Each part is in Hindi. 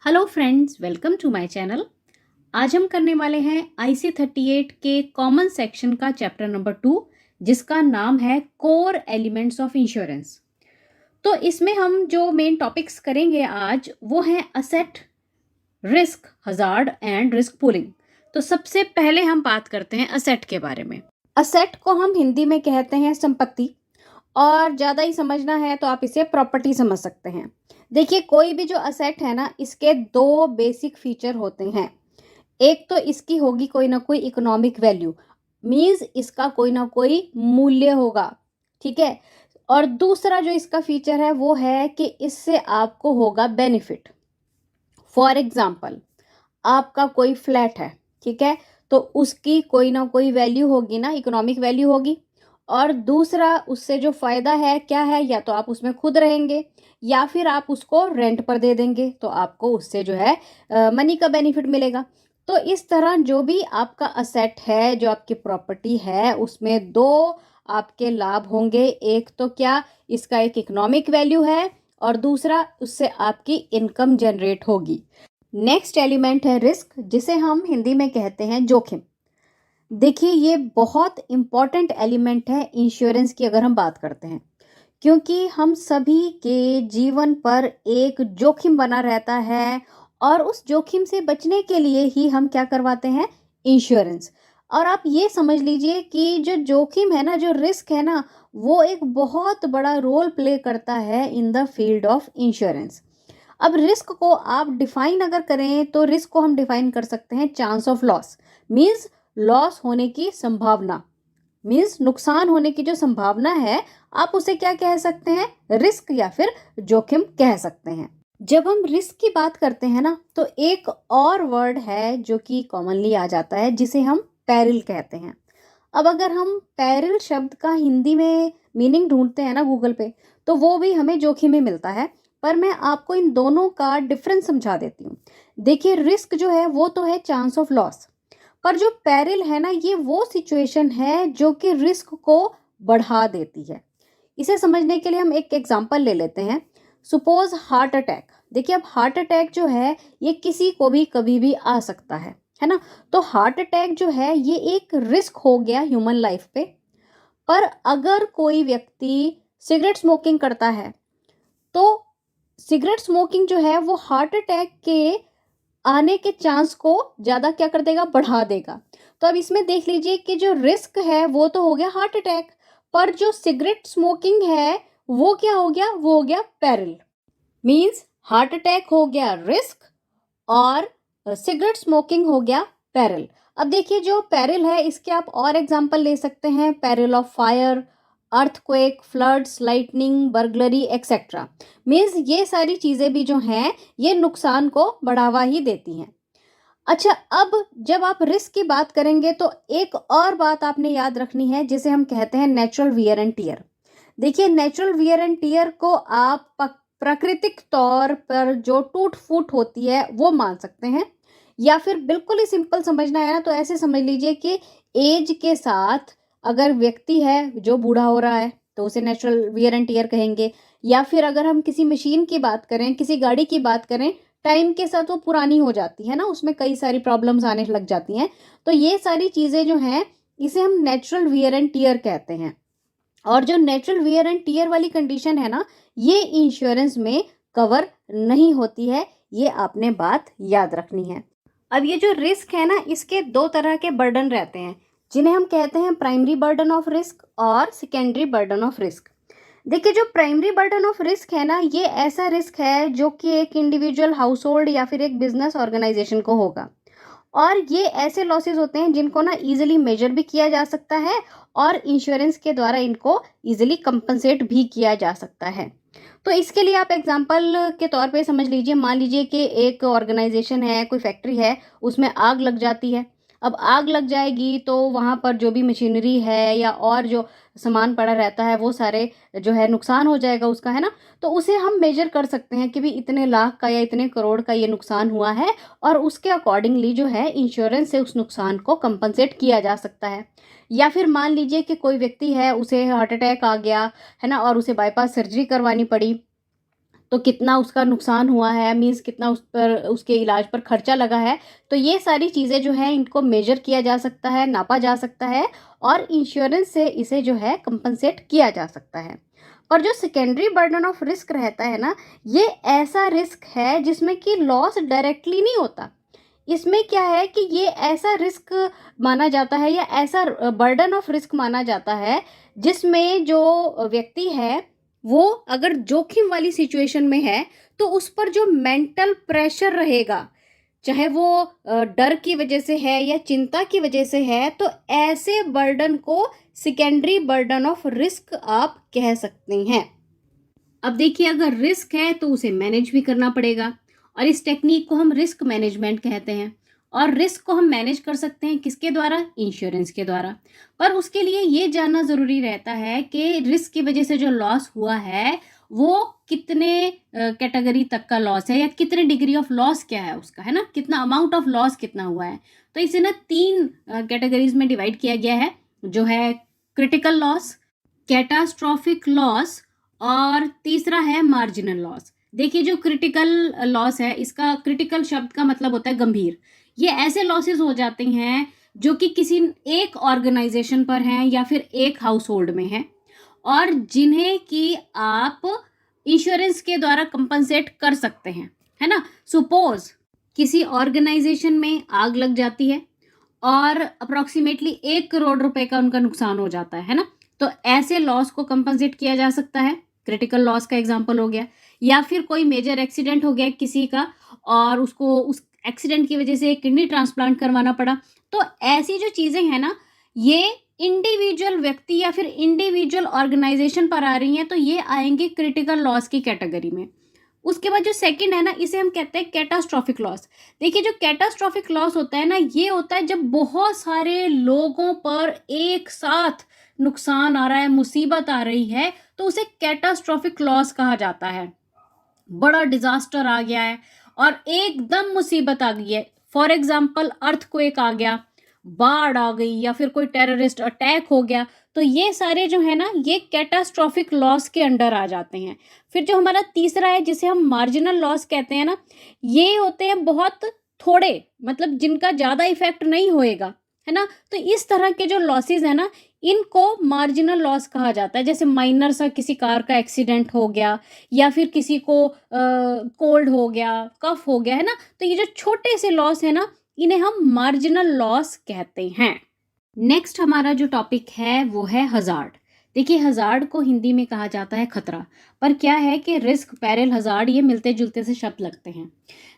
Hello friends, welcome to my channel. आज हम करने वाले हैं IC 38 के कॉमन सेक्शन का चैप्टर नंबर 2, जिसका नाम है कोर एलिमेंट्स ऑफ इंश्योरेंस। तो इसमें हम जो मेन टॉपिक्स करेंगे आज वो हैं asset, risk, hazard and risk pooling. तो सबसे पहले हम बात करते हैं असेट के बारे में। असेट को हम हिंदी में कहते हैं संपत्ति, और ज़्यादा ही समझना है तो आप इसे प्रॉपर्टी समझ सकते हैं। देखिए, कोई भी जो असेट है ना, इसके दो बेसिक फीचर होते हैं। एक तो इसकी होगी कोई ना कोई इकोनॉमिक वैल्यू, मीन्स इसका कोई ना कोई मूल्य होगा, ठीक है। और दूसरा जो इसका फीचर है वो है कि इससे आपको होगा बेनिफिट। फॉर एग्जाम्पल, आपका कोई फ्लैट है, ठीक है, तो उसकी कोई ना कोई वैल्यू होगी ना, इकोनॉमिक वैल्यू होगी। और दूसरा उससे जो फ़ायदा है क्या है, या तो आप उसमें खुद रहेंगे या फिर आप उसको रेंट पर दे देंगे, तो आपको उससे जो है मनी का बेनिफिट मिलेगा। तो इस तरह जो भी आपका असेट है, जो आपकी प्रॉपर्टी है, उसमें दो आपके लाभ होंगे। एक तो क्या, इसका एक इकोनॉमिक वैल्यू है, और दूसरा उससे आपकी इनकम जनरेट होगी। नेक्स्ट एलिमेंट है रिस्क, जिसे हम हिंदी में कहते हैं जोखिम। देखिए, ये बहुत इम्पॉर्टेंट एलिमेंट है इंश्योरेंस की अगर हम बात करते हैं, क्योंकि हम सभी के जीवन पर एक जोखिम बना रहता है, और उस जोखिम से बचने के लिए ही हम क्या करवाते हैं, इंश्योरेंस। और आप ये समझ लीजिए कि जो जोखिम है ना, जो रिस्क है ना, वो एक बहुत बड़ा रोल प्ले करता है in the field of insurance. अब रिस्क को आप डिफाइन अगर करें तो रिस्क को हम डिफाइन कर सकते हैं chance of loss, means loss होने की संभावना, मीन्स नुकसान होने की जो संभावना है, आप उसे क्या कह सकते हैं, रिस्क या फिर जोखिम कह सकते हैं। जब हम रिस्क की बात करते हैं ना, तो एक और वर्ड है जो कि कॉमनली आ जाता है, जिसे हम पैरिल कहते हैं। अब अगर हम पैरिल शब्द का हिंदी में मीनिंग ढूंढते हैं ना गूगल पे, तो वो भी हमें जोखिम में मिलता है। पर मैं आपको इन दोनों का डिफरेंस समझा देती हूँ। देखिए, रिस्क जो है वो तो है चांस ऑफ लॉस, पर जो पैरिल है ना, ये वो सिचुएशन है जो कि रिस्क को बढ़ा देती है। इसे समझने के लिए हम एक एग्जांपल ले लेते हैं। Suppose heart attack. देखिए, अब हार्ट अटैक जो है ये किसी को भी कभी भी आ सकता है ना। तो हार्ट अटैक जो है ये एक रिस्क हो गया ह्यूमन लाइफ पे। पर अगर कोई व्यक्ति सिगरेट स्मोकिंग करता है, तो सिगरेट स्मोकिंग जो है वो हार्ट अटैक के आने के चांस को ज़्यादा क्या कर देगा, बढ़ा देगा। तो अब इसमें देख लीजिए कि जो रिस्क है वो तो हो गया हार्ट अटैक, पर जो सिगरेट स्मोकिंग है वो क्या हो गया, वो हो गया पेरिल। मींस हार्ट अटैक हो गया रिस्क, और सिगरेट स्मोकिंग हो गया पेरिल। अब देखिए, जो पेरिल है इसके आप और एग्जांपल ले सकते हैं, peril of fire, earthquake, floods, lightning, burglary etcetera. Means ये सारी चीज़ें भी जो हैं ये नुकसान को बढ़ावा ही देती हैं। अच्छा, अब जब आप रिस्क की बात करेंगे तो एक और बात आपने याद रखनी है, जिसे हम कहते हैं नेचुरल वियर एंड टियर। देखिए, नेचुरल वियर एंड टियर को आप प्राकृतिक तौर पर जो टूट फूट होती है वो मान सकते हैं, या फिर बिल्कुल ही सिंपल समझना है ना, तो ऐसे समझ लीजिए कि एज के साथ अगर व्यक्ति है जो बूढ़ा हो रहा है, तो उसे नेचुरल वियर एंड टियर कहेंगे। या फिर अगर हम किसी मशीन की बात करें, किसी गाड़ी की बात करें, टाइम के साथ वो पुरानी हो जाती है ना, उसमें कई सारी प्रॉब्लम्स आने लग जाती हैं। तो ये सारी चीज़ें जो हैं, इसे हम नेचुरल वियर एंड टियर कहते हैं। और जो नेचुरल वियर एंड टियर वाली कंडीशन है ना, ये इंश्योरेंस में कवर नहीं होती है। ये आपने बात याद रखनी है। अब ये जो रिस्क है ना, इसके दो तरह के बर्डन रहते हैं, जिन्हें हम कहते हैं प्राइमरी बर्डन ऑफ रिस्क और सेकेंडरी बर्डन ऑफ रिस्क। देखिए, जो प्राइमरी बर्डन ऑफ रिस्क है ना, ये ऐसा रिस्क है जो कि एक इंडिविजुअल, हाउस होल्ड या फिर एक बिजनेस ऑर्गेनाइजेशन को होगा। और ये ऐसे लॉसेस होते हैं जिनको ना इजीली मेजर भी किया जा सकता है, और इंश्योरेंस के द्वारा इनको इजीली कंपनसेट भी किया जा सकता है। तो इसके लिए आप एग्जांपल के तौर पे समझ लीजिए, मान लीजिए कि एक ऑर्गेनाइजेशन है, कोई फैक्ट्री है, उसमें आग लग जाती है। अब आग लग जाएगी तो वहाँ पर जो भी मशीनरी है या और जो सामान पड़ा रहता है, वो सारे जो है नुकसान हो जाएगा उसका, है ना। तो उसे हम मेजर कर सकते हैं कि भी इतने लाख का या इतने करोड़ का ये नुकसान हुआ है, और उसके अकॉर्डिंगली जो है इंश्योरेंस से उस नुकसान को कंपनसेट किया जा सकता है। या फिर मान लीजिए कि कोई व्यक्ति है, उसे हार्ट अटैक आ गया, है ना, और उसे बाईपास सर्जरी करवानी पड़ी। तो कितना उसका नुकसान हुआ है, मीन्स कितना उस पर उसके इलाज पर खर्चा लगा है। तो ये सारी चीज़ें जो है इनको मेजर किया जा सकता है, नापा जा सकता है और इंश्योरेंस से इसे जो है कंपनसेट किया जा सकता है। और जो सेकेंडरी बर्डन ऑफ रिस्क रहता है ना, ये ऐसा रिस्क है जिसमें कि लॉस डायरेक्टली नहीं होता। इसमें क्या है कि ये ऐसा रिस्क माना जाता है या ऐसा बर्डन ऑफ रिस्क माना जाता है जिसमें जो व्यक्ति है वो अगर जोखिम वाली सिचुएशन में है तो उस पर जो मेंटल प्रेशर रहेगा, चाहे वो डर की वजह से है या चिंता की वजह से है, तो ऐसे बर्डन को सेकेंडरी बर्डन ऑफ रिस्क आप कह सकते हैं। अब देखिए, अगर रिस्क है तो उसे मैनेज भी करना पड़ेगा और इस टेक्निक को हम रिस्क मैनेजमेंट कहते हैं। और रिस्क को हम मैनेज कर सकते हैं किसके द्वारा? इंश्योरेंस के द्वारा। पर उसके लिए ये जानना ज़रूरी रहता है कि रिस्क की वजह से जो लॉस हुआ है वो कितने कैटेगरी तक का लॉस है या कितने डिग्री ऑफ लॉस क्या है उसका, है ना, कितना अमाउंट ऑफ लॉस कितना हुआ है। तो इसे ना 3 कैटेगरीज में डिवाइड किया गया है, जो है क्रिटिकल लॉस, कैटास्ट्रॉफिक लॉस और तीसरा है मार्जिनल लॉस। देखिए, जो क्रिटिकल लॉस है, इसका क्रिटिकल शब्द का मतलब होता है गंभीर। ये ऐसे लॉसेस हो जाते हैं जो कि किसी एक ऑर्गेनाइजेशन पर हैं या फिर एक हाउस होल्ड में हैं और जिन्हें कि आप इंश्योरेंस के द्वारा कंपनसेट कर सकते हैं, है ना। सपोज किसी ऑर्गेनाइजेशन में आग लग जाती है और अप्रोक्सीमेटली 1 करोड़ रुपए का उनका नुकसान हो जाता है ना। तो ऐसे लॉस को कंपनसेट किया जा सकता है, क्रिटिकल लॉस का एग्जांपल हो गया। या फिर कोई मेजर एक्सीडेंट हो गया किसी का और उसको उस एक्सीडेंट की वजह से किडनी ट्रांसप्लांट करवाना पड़ा। तो ऐसी जो चीज़ें हैं ना, ये इंडिविजुअल व्यक्ति या फिर इंडिविजुअल ऑर्गेनाइजेशन पर आ रही हैं, तो ये आएंगे क्रिटिकल लॉस की कैटेगरी में। उसके बाद जो सेकंड है ना, इसे हम कहते हैं कैटास्ट्रॉफिक लॉस। देखिए, जो कैटास्ट्रॉफिक लॉस होता है ना, ये होता है जब बहुत सारे लोगों पर एक साथ नुकसान आ रहा है, मुसीबत आ रही है, तो उसे कैटास्ट्रॉफिक लॉस कहा जाता है। बड़ा डिजास्टर आ गया है और एकदम मुसीबत आ गई है, फॉर एग्जाम्पल अर्थक्वेक आ गया, बाढ़ आ गई या फिर कोई टेररिस्ट अटैक हो गया, तो ये सारे जो है ना, ये कैटास्ट्रॉफिक लॉस के अंडर आ जाते हैं। फिर जो हमारा तीसरा है, जिसे हम मार्जिनल लॉस कहते हैं ना, ये होते हैं बहुत थोड़े, मतलब जिनका ज़्यादा इफेक्ट नहीं होएगा, है ना। तो इस तरह के जो लॉसेस है ना, इनको मार्जिनल लॉस कहा जाता है। जैसे माइनर सा किसी कार का एक्सीडेंट हो गया या फिर किसी को कोल्ड हो गया, कफ हो गया, है ना। तो ये जो छोटे से लॉस है ना, इन्हें हम मार्जिनल लॉस कहते हैं। नेक्स्ट हमारा जो टॉपिक है वो है हजार्ड। देखिए, हजार्ड को हिंदी में कहा जाता है खतरा, पर क्या है कि रिस्क, पैरल, हजार्ड ये मिलते जुलते से शब्द लगते हैं।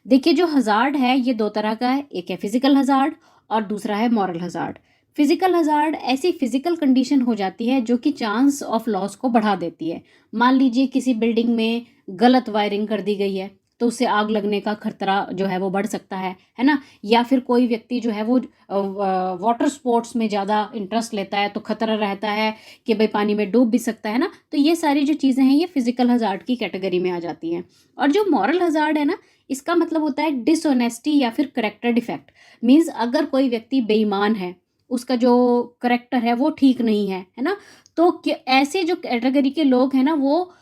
देखिए, जो हजार्ड है ये 2 तरह का है, एक है फिजिकल हजार्ड और दूसरा है मॉरल हजार्ड। फिजिकल हजार्ड ऐसी फिजिकल कंडीशन हो जाती है जो कि चांस ऑफ लॉस को बढ़ा देती है। मान लीजिए किसी बिल्डिंग में गलत वायरिंग कर दी गई है, तो उससे आग लगने का खतरा जो है वो बढ़ सकता है ना। या फिर कोई व्यक्ति जो है वो वाटर स्पोर्ट्स में ज़्यादा इंटरेस्ट लेता है, तो खतरा रहता है कि भाई पानी में डूब भी सकता है ना। तो ये सारी जो चीज़ें हैं ये फिजिकल हजार्ड की कैटेगरी में आ जाती हैं। और जो मॉरल हजार्ड है ना, इसका मतलब होता है डिसऑनेस्टी या फिर करेक्टर डिफेक्ट। मीन्स अगर कोई व्यक्ति बेईमान है, उसका जो करेक्टर है वो ठीक नहीं है ना, तो ऐसे जो कैटेगरी के लोग हैं ना, वो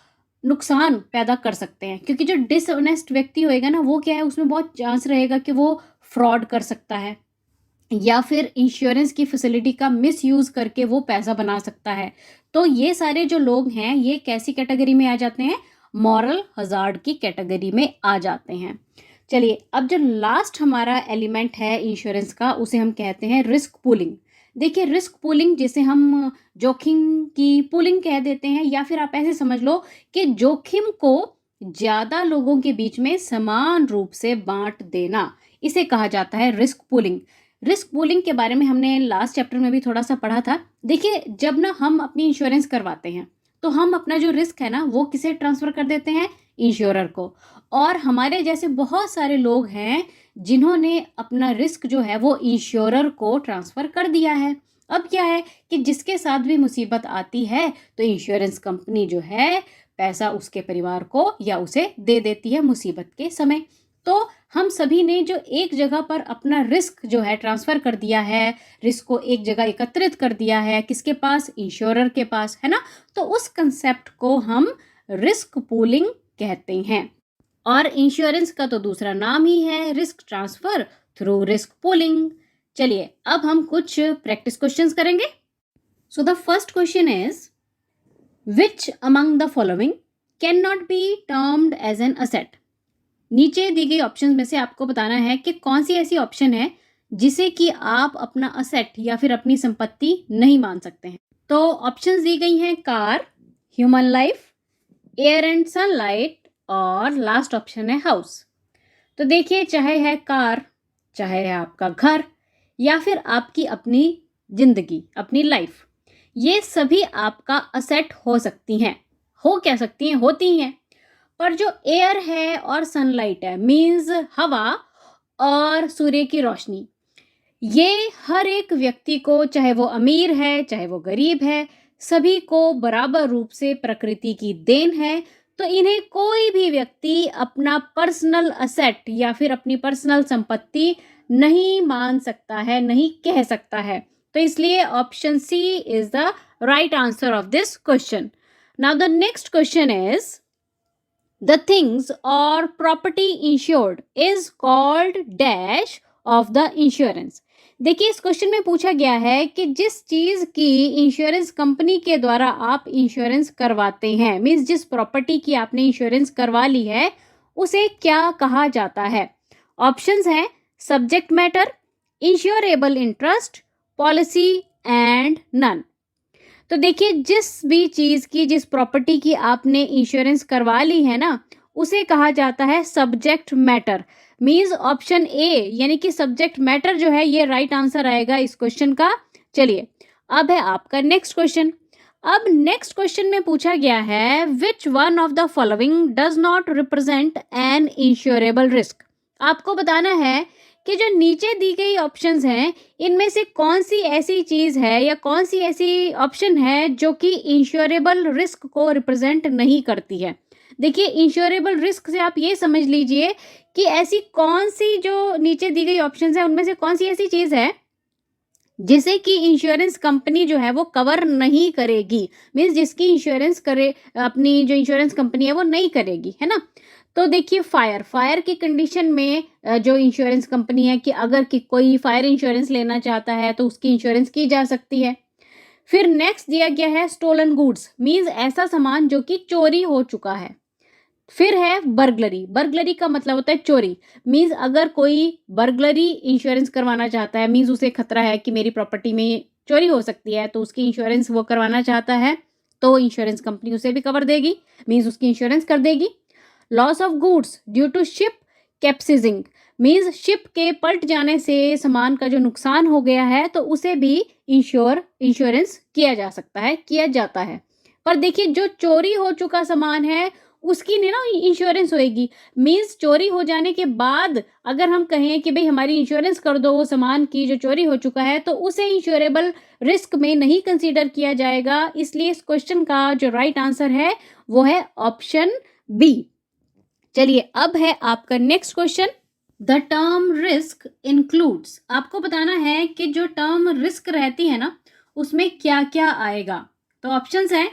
नुकसान पैदा कर सकते हैं। क्योंकि जो डिसऑनेस्ट व्यक्ति होएगा ना, वो क्या है, उसमें बहुत चांस रहेगा कि वो फ्रॉड कर सकता है या फिर इंश्योरेंस की फैसिलिटी का मिसयूज करके वो पैसा बना सकता है। तो ये सारे जो लोग हैं ये कैसी कैटेगरी में आ जाते हैं? मॉरल हजार्ड की कैटेगरी में आ जाते हैं। चलिए, अब जो लास्ट हमारा एलिमेंट है इंश्योरेंस का, उसे हम कहते हैं रिस्क पूलिंग। देखिए, रिस्क पूलिंग जिसे हम जोखिम की पूलिंग कह देते हैं, या फिर आप ऐसे समझ लो कि जोखिम को ज़्यादा लोगों के बीच में समान रूप से बांट देना, इसे कहा जाता है रिस्क पूलिंग। रिस्क पूलिंग के बारे में हमने लास्ट चैप्टर में भी थोड़ा सा पढ़ा था। देखिए, जब ना हम अपनी इंश्योरेंस करवाते हैं तो हम अपना जो रिस्क है ना वो किसे ट्रांसफ़र कर देते हैं? इंश्योरर को। और हमारे जैसे बहुत सारे लोग हैं जिन्होंने अपना रिस्क जो है वो इंश्योरर को ट्रांसफ़र कर दिया है। अब क्या है कि जिसके साथ भी मुसीबत आती है तो इंश्योरेंस कंपनी जो है पैसा उसके परिवार को या उसे दे देती है मुसीबत के समय। तो हम सभी ने जो एक जगह पर अपना रिस्क जो है ट्रांसफ़र कर दिया है, रिस्क को एक जगह एकत्रित कर दिया है, किसके पास? इंश्योरर के पास, है ना। तो उस कंसेप्ट को हम रिस्क पूलिंग कहते हैं। और इंश्योरेंस का तो दूसरा नाम ही है risk transfer through risk pooling. चलिए अब हम कुछ प्रैक्टिस क्वेश्चंस करेंगे। So the first question is which among the following can not be termed as an asset. नीचे दी गई ऑप्शन में से आपको बताना है कि कौन सी ऐसी ऑप्शन है जिसे कि आप अपना असेट या फिर अपनी संपत्ति नहीं मान सकते हैं। तो ऑप्शंस दी गई हैं car, human life, air and sunlight और लास्ट ऑप्शन है हाउस। तो देखिए, चाहे है कार, चाहे है आपका घर या फिर आपकी अपनी जिंदगी, अपनी लाइफ, ये सभी आपका असेट हो सकती हैं। हो क्या सकती हैं, होती हैं। पर जो एयर है और सनलाइट है, मीन्स हवा और सूर्य की रोशनी, ये हर एक व्यक्ति को, चाहे वो अमीर है चाहे वो गरीब है, सभी को बराबर रूप से प्रकृति की देन है। तो इन्हें कोई भी व्यक्ति अपना पर्सनल असेट या फिर अपनी पर्सनल संपत्ति नहीं मान सकता है, नहीं कह सकता है। तो इसलिए option C is the right answer of this question. Now the next question is the things or property insured is called dash of the insurance। देखिए, इस क्वेश्चन में पूछा गया है कि जिस चीज की इंश्योरेंस कंपनी के द्वारा आप इंश्योरेंस करवाते हैं, मीन्स जिस प्रॉपर्टी की आपने इंश्योरेंस करवा ली है, उसे क्या कहा जाता है। ऑप्शंस हैं subject matter, insurable interest, policy and none. तो देखिए, जिस भी चीज की, जिस प्रॉपर्टी की आपने इंश्योरेंस करवा ली है ना, उसे कहा जाता है subject matter. Means option A यानी कि सब्जेक्ट मैटर जो है, ये राइट आंसर आएगा इस क्वेश्चन का। चलिए अब है आपका नेक्स्ट क्वेश्चन। अब नेक्स्ट क्वेश्चन में पूछा गया है which one of the following does not represent N insurable risk. आपको बताना है कि जो नीचे दी गई ऑप्शंस हैं, इनमें से कौन सी ऐसी चीज है या कौन सी ऐसी ऑप्शन है जो कि इंश्योरेबल रिस्क को रिप्रेजेंट नहीं करती है। देखिए, इंश्योरेबल रिस्क से आप ये समझ लीजिए कि ऐसी कौन सी, जो नीचे दी गई ऑप्शंस है उनमें से कौन सी ऐसी चीज है जिसे कि इंश्योरेंस कंपनी जो है वो कवर नहीं करेगी, मीन्स जिसकी इंश्योरेंस करे, अपनी जो इंश्योरेंस कंपनी है वो नहीं करेगी, है ना। तो देखिए, फायर की कंडीशन में जो इंश्योरेंस कंपनी है कि अगर कि कोई फायर इंश्योरेंस लेना चाहता है तो उसकी इंश्योरेंस की जा सकती है। फिर नेक्स्ट दिया गया है स्टोलन गुड्स, मीन्स ऐसा सामान जो कि चोरी हो चुका है। फिर है बर्गलरी का मतलब होता है चोरी, मीन्स अगर कोई बर्गलरी इंश्योरेंस करवाना चाहता है, मीन्स उसे खतरा है कि मेरी प्रॉपर्टी में चोरी हो सकती है, तो उसकी इंश्योरेंस वो करवाना चाहता है, तो इंश्योरेंस कंपनी उसे भी कवर देगी, मीन्स उसकी इंश्योरेंस कर देगी। Loss of goods due to ship capsizing, means ship के पलट जाने से सामान का जो नुकसान हो गया है, तो उसे भी इंश्योरेंस किया जा सकता है, किया जाता है। पर देखिए, जो चोरी हो चुका सामान है उसकी नहीं ना इंश्योरेंस होएगी। मीन्स चोरी हो जाने के बाद अगर हम कहें कि भाई हमारी इंश्योरेंस कर दो वो सामान की जो चोरी हो चुका है, तो उसे इंश्योरेबल रिस्क में नहीं कंसीडर किया जाएगा। इसलिए इस क्वेश्चन का जो राइट आंसर है वो है ऑप्शन बी। चलिए अब है आपका next question. The term risk includes, आपको बताना है कि जो टर्म रिस्क रहती है ना, उसमें क्या क्या आएगा। तो ऑप्शंस हैं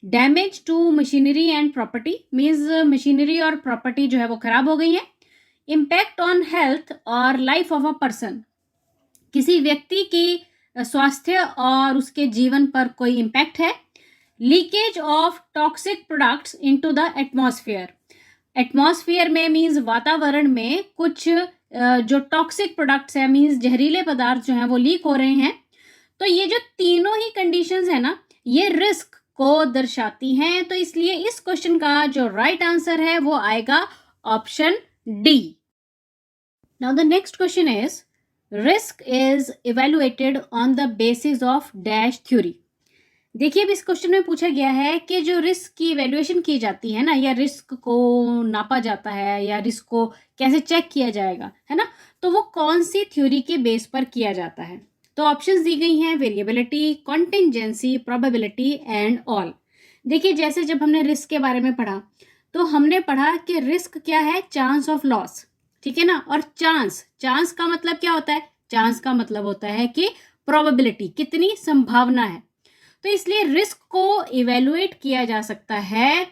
damage to machinery and property, means machinery और प्रॉपर्टी जो है वो खराब हो गई है। इम्पैक्ट ऑन हेल्थ और लाइफ ऑफ अ पर्सन, किसी व्यक्ति की स्वास्थ्य और उसके जीवन पर कोई इम्पैक्ट है। Leakage of toxic products into the atmosphere, atmosphere में मीन्स वातावरण में कुछ जो टॉक्सिक प्रोडक्ट्स है, मीन्स जहरीले पदार्थ जो हैं वो लीक हो रहे हैं। तो ये जो तीनों ही कंडीशंस है ना, ये रिस्क को दर्शाती हैं। तो इसलिए इस क्वेश्चन का जो राइट आंसर है वो आएगा option D. Now the next question is risk is evaluated on the basis of dash theory. देखिए, अब इस क्वेश्चन में पूछा गया है कि जो रिस्क की इवेल्युएशन की जाती है ना, या रिस्क को नापा जाता है, या रिस्क को कैसे चेक किया जाएगा, है ना, तो वो कौन सी थ्योरी के बेस पर किया जाता है। तो ऑप्शंस दी गई हैं वेरिएबिलिटी, कॉन्टिंजेंसी, प्रोबेबिलिटी एंड ऑल। देखिए, जैसे जब हमने रिस्क के बारे में पढ़ा तो हमने पढ़ा कि रिस्क क्या है, चांस ऑफ लॉस, ठीक है ना। और चांस का मतलब क्या होता है, चांस का मतलब होता है कि प्रोबेबिलिटी, कितनी संभावना है। तो इसलिए रिस्क को इवेलुएट किया जा सकता है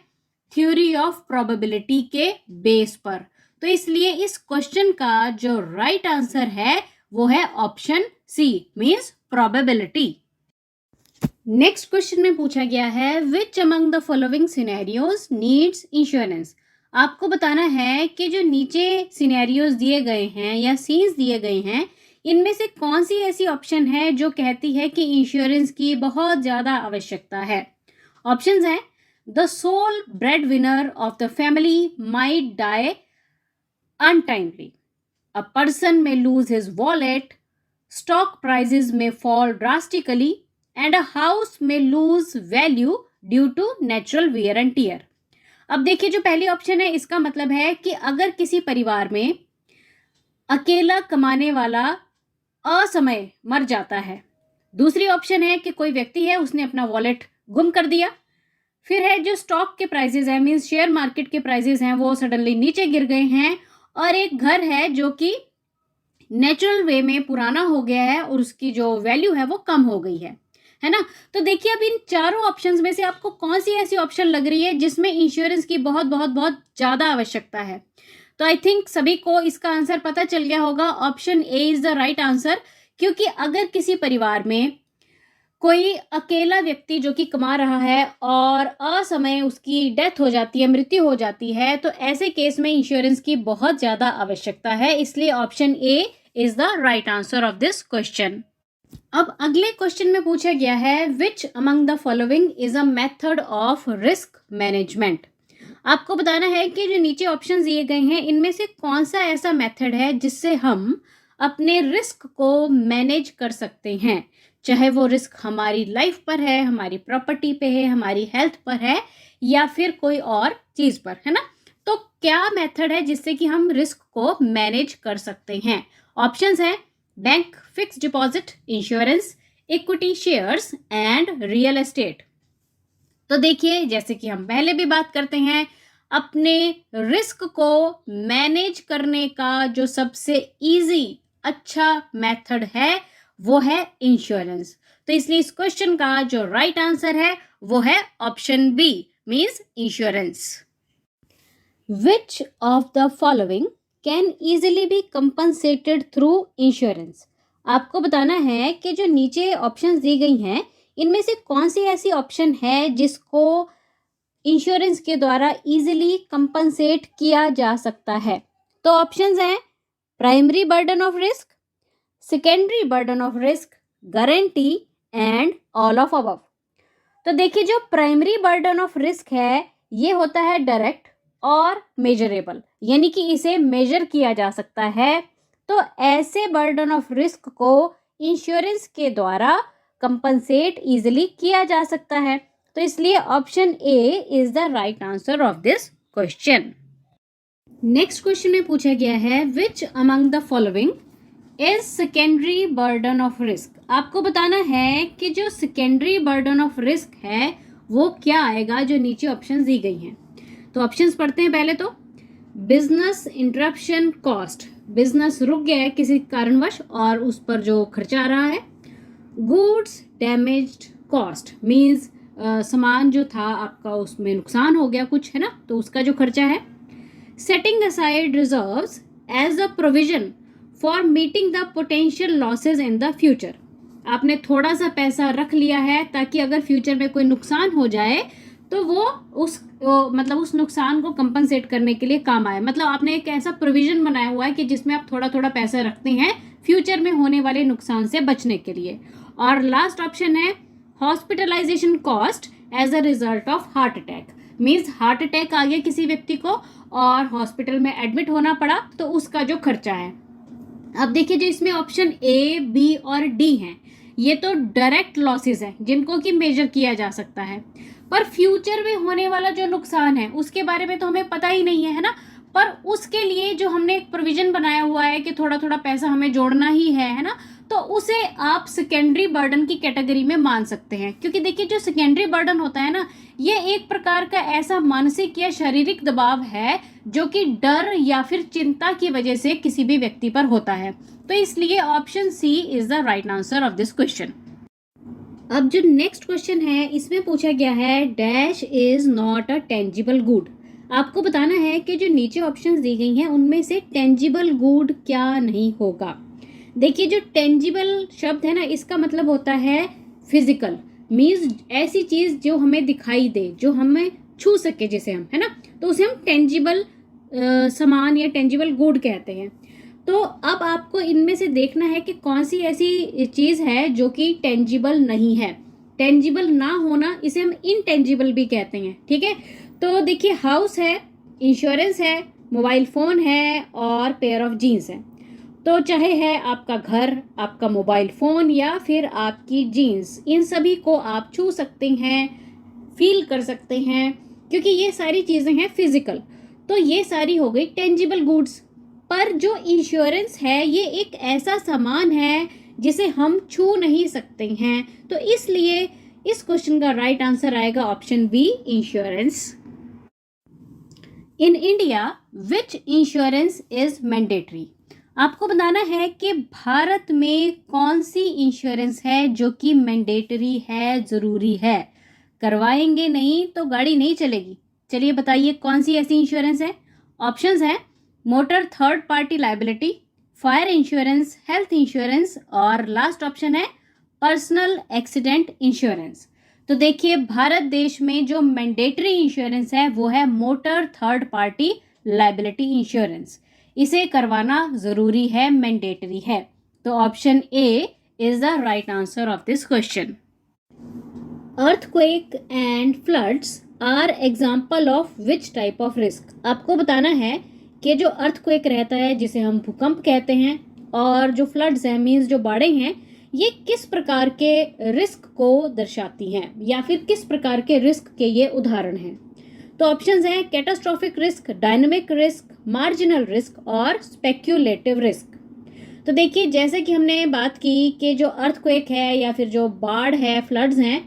थ्योरी ऑफ प्रोबेबिलिटी के बेस पर। तो इसलिए इस क्वेश्चन का जो राइट आंसर है वो है option C, means probability. Next question में पूछा गया है which among the following scenarios needs insurance. आपको बताना है कि जो नीचे सिनेरियोज दिए गए हैं या सीन्स दिए गए हैं, इनमें से कौन सी ऐसी ऑप्शन है जो कहती है कि इंश्योरेंस की बहुत ज़्यादा आवश्यकता है। ऑप्शंस हैं the sole breadwinner of the family might die untimely, a person may lose his wallet, stock prices may fall drastically, and a house may lose value due to natural wear and tear। अब देखिए जो पहली ऑप्शन है इसका मतलब है कि अगर किसी परिवार में अकेला कमाने वाला असमय मर जाता है। दूसरी ऑप्शन है कि कोई व्यक्ति है उसने अपना वॉलेट गुम कर दिया। फिर है जो स्टॉक के प्राइसेस हैं, मींस शेयर मार्केट के प्राइसेस हैं, वो सडनली नीचे गिर गए हैं। और एक घर है जो कि नेचुरल वे में पुराना हो गया है और उसकी जो वैल्यू है वो कम हो गई है ना। तो देखिए अब इन चारों ऑप्शंस में से आपको कौन सी ऐसी ऑप्शन लग रही है जिसमें इंश्योरेंस की बहुत बहुत बहुत ज़्यादा आवश्यकता है। तो आई थिंक सभी को इसका आंसर पता चल गया होगा। Option A is the right answer, क्योंकि अगर किसी परिवार में कोई अकेला व्यक्ति जो कि कमा रहा है और असमय उसकी डेथ हो जाती है, मृत्यु हो जाती है, तो ऐसे केस में इंश्योरेंस की बहुत ज़्यादा आवश्यकता है। इसलिए option A is the right answer of this question. अब अगले क्वेश्चन में पूछा गया है which among the following is a method of risk management. आपको बताना है कि जो नीचे ऑप्शन दिए गए हैं इनमें से कौन सा ऐसा मेथड है जिससे हम अपने रिस्क को मैनेज कर सकते हैं, चाहे वो रिस्क हमारी लाइफ पर है, हमारी प्रॉपर्टी पे है, हमारी हेल्थ पर है, या फिर कोई और चीज़ पर, है ना। तो क्या मेथड है जिससे कि हम रिस्क को मैनेज कर सकते हैं। ऑप्शंस हैं bank fix deposit, insurance, equity shares and real estate. तो देखिए जैसे कि हम पहले भी बात करते हैं, अपने रिस्क को मैनेज करने का जो सबसे इजी अच्छा मेथड है वो है इंश्योरेंस। तो इसलिए इस क्वेश्चन का जो राइट आंसर है वो है option B, means insurance. Which of the following can easily be compensated through insurance. आपको बताना है कि जो नीचे ऑप्शंस दी गई हैं इनमें से कौन सी ऐसी ऑप्शन है जिसको इंश्योरेंस के द्वारा इजीली कंपनसेट किया जा सकता है। तो ऑप्शंस हैं primary burden of risk, secondary burden of risk, guarantee and all of above. तो देखिए जो प्राइमरी बर्डन ऑफ रिस्क है ये होता है डायरेक्ट और मेजरेबल, यानी कि इसे मेजर किया जा सकता है। तो ऐसे बर्डन ऑफ रिस्क को इंश्योरेंस के द्वारा कंपनसेट इजीली किया जा सकता है। तो इसलिए option A is the right answer of this question. Next question में पूछा गया है which among the following is secondary burden of risk. आपको बताना है कि जो सेकेंडरी बर्डन ऑफ रिस्क है वो क्या आएगा जो नीचे ऑप्शंस दी गई हैं। तो ऑप्शंस पढ़ते हैं पहले। तो बिजनेस इंटरप्शन कॉस्ट, बिजनेस रुक गया है किसी कारणवश और उस पर जो खर्चा आ रहा है। गुड्स डैमेज्ड कॉस्ट, मीन्स सामान जो था आपका उसमें नुकसान हो गया कुछ, है ना, तो उसका जो खर्चा है। Setting aside reserves as a provision for meeting the potential losses in the future. आपने थोड़ा सा पैसा रख लिया है ताकि अगर फ्यूचर में कोई नुकसान हो जाए तो वो मतलब उस नुकसान को कंपनसेट करने के लिए काम आए। मतलब आपने एक ऐसा प्रोविजन बनाया हुआ है कि जिसमें आप थोड़ा थोड़ा पैसा रखते हैं फ्यूचर में होने वाले नुकसान से बचने के लिए। और लास्ट ऑप्शन है hospitalisation cost as a result of heart attack, means heart attack आ गया किसी व्यक्ति को और हॉस्पिटल में एडमिट होना पड़ा तो उसका जो खर्चा है। अब देखिए जो इसमें ऑप्शन ए, बी और डी हैं ये तो डायरेक्ट लॉसेस हैं जिनको कि मेजर किया जा सकता है, पर फ्यूचर में होने वाला जो नुकसान है उसके बारे में तो हमें पता ही नहीं है ना। पर उसके लिए जो हमने एक प्रोविजन बनाया हुआ है कि थोड़ा थोड़ा पैसा हमें जोड़ना ही है ना, तो उसे आप सेकेंडरी बर्डन की कैटेगरी में मान सकते हैं। क्योंकि देखिए जो सेकेंडरी बर्डन होता है ना ये एक प्रकार का ऐसा मानसिक या शारीरिक दबाव है जो कि डर या फिर चिंता की वजह से किसी भी व्यक्ति पर होता है। तो इसलिए option C is the right answer of this question. अब जो नेक्स्ट क्वेश्चन है इसमें पूछा गया है dash is not a tangible good. आपको बताना है कि जो नीचे ऑप्शंस दी गई हैं उनमें से टेंजिबल गुड क्या नहीं होगा। देखिए जो टेंजिबल शब्द है ना, इसका मतलब होता है फिजिकल, मीन्स ऐसी चीज जो हमें दिखाई दे, जो हमें छू सके, जिसे हम, है ना, तो उसे हम टेंजिबल सामान या टेंजिबल गुड कहते हैं। तो अब आपको इनमें से देखना है कि कौन सी ऐसी चीज है जो कि टेंजिबल नहीं है। टेंजिबल ना होना इसे हम इनटेंजिबल भी कहते हैं, ठीक है। तो देखिए हाउस है, इंश्योरेंस है, मोबाइल फोन है और पेयर ऑफ जीन्स है। तो चाहे है आपका घर, आपका मोबाइल फोन या फिर आपकी जीन्स, इन सभी को आप छू सकते हैं, फील कर सकते हैं, क्योंकि ये सारी चीजें हैं फिजिकल। तो ये सारी हो गई टेंजिबल गुड्स। पर जो इंश्योरेंस है ये एक ऐसा सामान है जिसे हम छू नहीं सकते हैं, तो इसलिए इस क्वेश्चन का राइट आंसर आएगा option B, insurance. In India which insurance is mandatory. आपको बताना है कि भारत में कौन सी इंश्योरेंस है जो कि मैंडेटरी है, जरूरी है, करवाएंगे नहीं तो गाड़ी नहीं चलेगी। चलिए बताइए कौन सी ऐसी इंश्योरेंस है। ऑप्शंस हैं motor third party liability, fire insurance, health insurance और लास्ट ऑप्शन है पर्सनल एक्सीडेंट इंश्योरेंस। तो देखिए भारत देश में जो मैंडेटरी इंश्योरेंस है वो है motor third party liability insurance. इसे करवाना जरूरी है, मैंडेटरी है। तो option A is the right answer of this question. Earthquake and floods are example of which type of risk. आपको बताना है कि जो अर्थक्वेक रहता है जिसे हम भूकंप कहते हैं, और जो फ्लड्स हैं मीन्स जो बाढ़ें हैं, ये किस प्रकार के रिस्क को दर्शाती हैं या फिर किस प्रकार के रिस्क के ये उदाहरण हैं। तो ऑप्शंस हैं catastrophic risk, dynamic risk, marginal risk और स्पेक्यूलेटिव रिस्क। तो देखिए जैसे कि हमने बात की कि जो अर्थक्वेक है या फिर जो बाढ़ है, फ्लड्स हैं,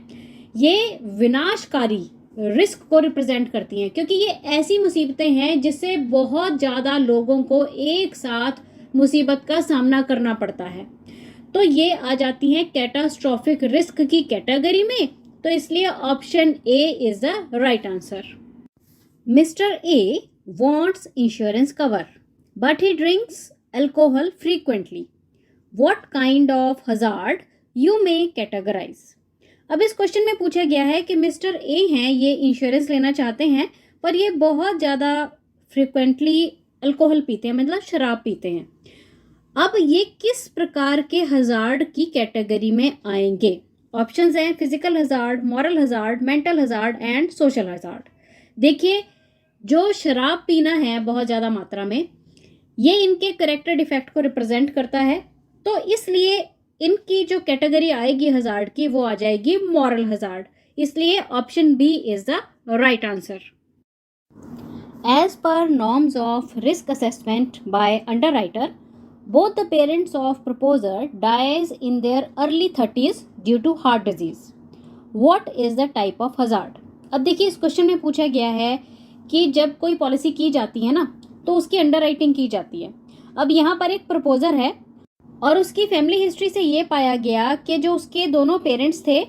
ये विनाशकारी रिस्क को रिप्रेजेंट करती हैं, क्योंकि ये ऐसी मुसीबतें हैं जिससे बहुत ज़्यादा लोगों को एक साथ मुसीबत का सामना करना पड़ता है। तो ये आ जाती हैं कैटास्ट्रोफिक रिस्क की कैटेगरी में। तो इसलिए option A is the right answer. Mister A wants insurance cover, but he drinks alcohol frequently. What kind of hazard you may categorize? अब इस क्वेश्चन में पूछा गया है कि मिस्टर ए हैं, ये इंश्योरेंस लेना चाहते हैं, पर ये बहुत ज़्यादा फ्रिक्वेंटली अल्कोहल पीते हैं, मतलब शराब पीते हैं। अब ये किस प्रकार के हजार्ड की कैटेगरी में आएंगे। ऑप्शंस हैं physical hazard, moral hazard, mental hazard and social hazard. देखिए जो शराब पीना है बहुत ज़्यादा मात्रा में, ये इनके करेक्टर डिफेक्ट को रिप्रेजेंट करता है, तो इसलिए इनकी जो कैटेगरी आएगी हजार्ड की वो आ जाएगी मॉरल हजार्ड। इसलिए option B is the right answer. As per norms of risk assessment by underwriter, both the parents of proposer dies in their early 30s due to heart disease. What is the type of hazard? अब देखिए इस क्वेश्चन में पूछा गया है कि जब कोई पॉलिसी की जाती है ना, तो उसकी अंडरराइटिंग की जाती है। अब यहाँ पर एक प्रपोजर है और उसकी फैमिली हिस्ट्री से ये पाया गया कि जो उसके दोनों पेरेंट्स थे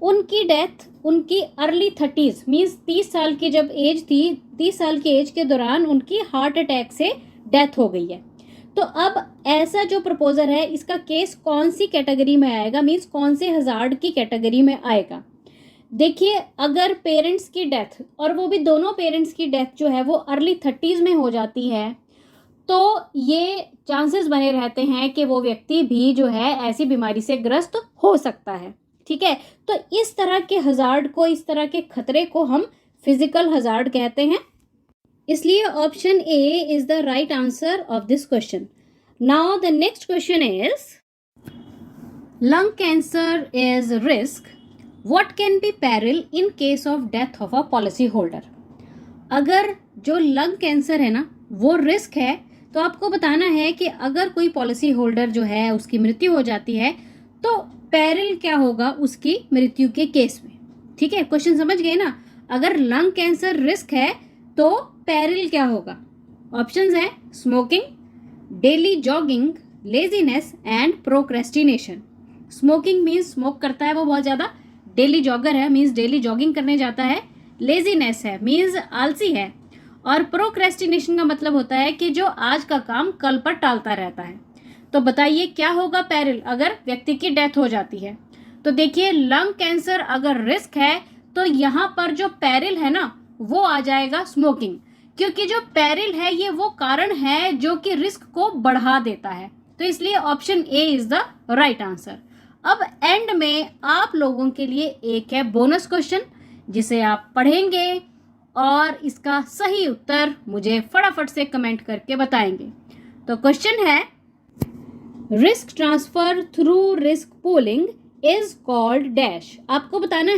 उनकी डेथ उनकी अर्ली 30s मीन्स 30 साल की जब एज थी, 30 साल की एज के दौरान उनकी हार्ट अटैक से डेथ हो गई है। तो अब ऐसा जो प्रपोजर है इसका केस कौन सी कैटेगरी में आएगा, मीन्स कौन से हजार्ड की कैटेगरी में आएगा। देखिए अगर पेरेंट्स की डेथ, और वो भी दोनों पेरेंट्स की डेथ जो है वो अर्ली 30s में हो जाती है, तो ये चांसेस बने रहते हैं कि वो व्यक्ति भी जो है ऐसी बीमारी से ग्रस्त हो सकता है। ठीक है, तो इस तरह के हजार्ड को, इस तरह के खतरे को हम फिजिकल हजार्ड कहते हैं। इसलिए option A is the right answer of this question. Now the next question is lung cancer is risk, what can be peril in case of death of a policy holder. अगर जो लंग कैंसर है ना वो रिस्क है, तो आपको बताना है कि अगर कोई पॉलिसी होल्डर जो है उसकी मृत्यु हो जाती है तो पेरिल क्या होगा उसकी मृत्यु के केस में। ठीक है, क्वेश्चन समझ गए ना। अगर लंग कैंसर रिस्क है तो पेरिल क्या होगा। ऑप्शंस हैं smoking, daily jogging, laziness and procrastination. Smoking means smoke करता है वो बहुत ज़्यादा, डेली जॉगर है मीन्स डेली जॉगिंग करने जाता है, लेजीनेस है मीन्स आलसी है, और प्रोक्रेस्टिनेशन का मतलब होता है कि जो आज का काम कल पर टालता रहता है। तो बताइए क्या होगा पेरिल अगर व्यक्ति की डेथ हो जाती है? तो देखिए लंग कैंसर अगर रिस्क है तो यहाँ पर जो पेरिल है ना वो आ जाएगा स्मोकिंग, क्योंकि जो पेरिल है ये वो कारण है जो कि रिस्क को बढ़ा देता है। तो इसलिए option A is the right answer. अब एंड में आप लोगों के लिए एक है बोनस क्वेश्चन जिसे आप पढ़ेंगे और इसका सही उत्तर मुझे फटाफट से कमेंट करके बताएंगे। तो क्वेश्चन है, risk transfer through risk pooling is called dash. आपको बताना है